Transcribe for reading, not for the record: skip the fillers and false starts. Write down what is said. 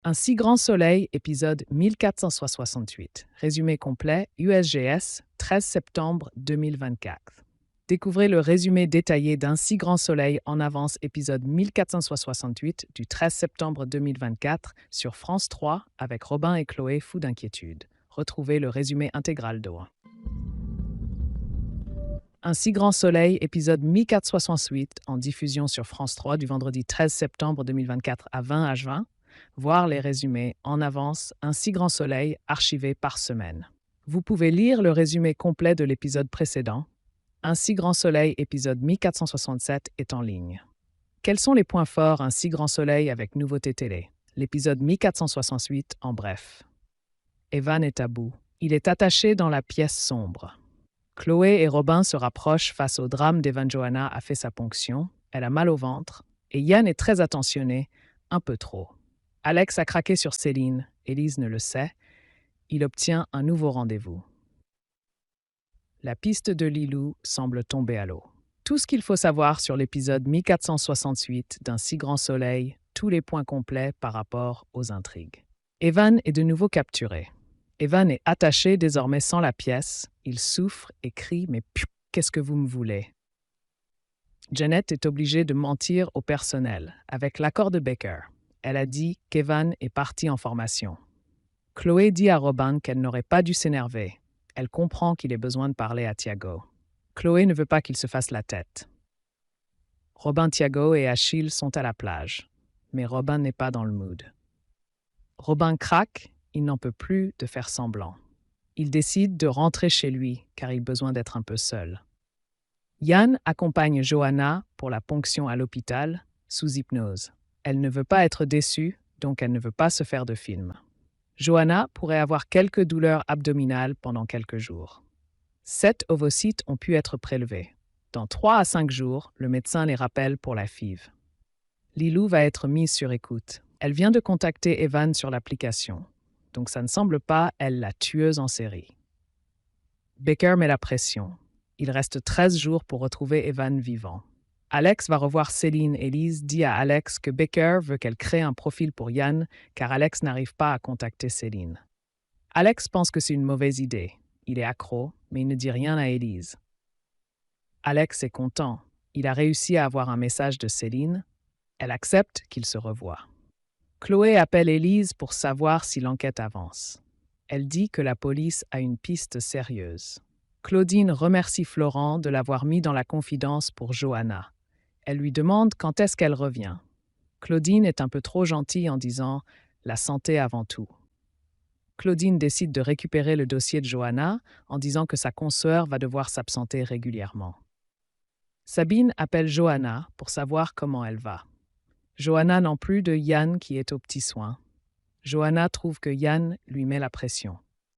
Un si grand soleil, épisode 1468. Résumé complet, USGS, 13 septembre 2024. Découvrez le résumé détaillé d'un si grand soleil en avance, épisode 1468 du 13 septembre 2024 sur France 3 avec Robin et Chloé, fous d'inquiétude. Retrouvez le résumé intégral d'O. Un si grand soleil, épisode 1468 en diffusion sur France 3 du vendredi 13 septembre 2024 à 20h20. Voir les résumés en avance, un si grand soleil archivé par semaine. Vous pouvez lire le résumé complet de l'épisode précédent. Un si grand soleil, épisode 1467, est en ligne. Quels sont les points forts Un si grand soleil avec nouveauté télé? L'épisode 1468 en bref. Evan est à bout. Il est attaché dans la pièce sombre. Chloé et Robin se rapprochent face au drame d'Evan. Johanna a fait sa ponction, elle a mal au ventre, et Yann est très attentionné, un peu trop. Alex a craqué sur Céline, Élise ne le sait. Il obtient un nouveau rendez-vous. La piste de Lilou semble tomber à l'eau. Tout ce qu'il faut savoir sur l'épisode 1468 d'Un si grand soleil, tous les points complets par rapport aux intrigues. Evan est de nouveau capturé. Evan est attaché désormais sans la pièce. Il souffre et crie « Mais qu'est-ce que vous me voulez ?» Janet est obligée de mentir au personnel, avec l'accord de Baker. Elle a dit qu'Evan est parti en formation. Chloé dit à Robin qu'elle n'aurait pas dû s'énerver. Elle comprend qu'il ait besoin de parler à Thiago. Chloé ne veut pas qu'il se fasse la tête. Robin, Thiago et Achille sont à la plage, mais Robin n'est pas dans le mood. Robin craque, il n'en peut plus de faire semblant. Il décide de rentrer chez lui car il a besoin d'être un peu seul. Yann accompagne Johanna pour la ponction à l'hôpital, sous hypnose. Elle ne veut pas être déçue, donc elle ne veut pas se faire de film. Johanna pourrait avoir quelques douleurs abdominales pendant quelques jours. 7 ovocytes ont pu être prélevés. Dans 3 à 5 jours, le médecin les rappelle pour la FIV. Lilou va être mise sur écoute. Elle vient de contacter Evan sur l'application, donc ça ne semble pas elle la tueuse en série. Baker met la pression. Il reste 13 jours pour retrouver Evan vivant. Alex va revoir Céline. Élise dit à Alex que Baker veut qu'elle crée un profil pour Yann car Alex n'arrive pas à contacter Céline. Alex pense que c'est une mauvaise idée. Il est accro, mais il ne dit rien à Élise. Alex est content. Il a réussi à avoir un message de Céline. Elle accepte qu'il se revoie. Chloé appelle Élise pour savoir si l'enquête avance. Elle dit que la police a une piste sérieuse. Claudine remercie Florent de l'avoir mis dans la confidence pour Johanna. Elle lui demande quand est-ce qu'elle revient. Claudine est un peu trop gentille en disant « la santé avant tout ». Claudine décide de récupérer le dossier de Johanna en disant que sa consoeur va devoir s'absenter régulièrement. Sabine appelle Johanna pour savoir comment elle va. Johanna n'en plus de Yann qui est aux petits soins. Johanna trouve que Yann lui met la pression.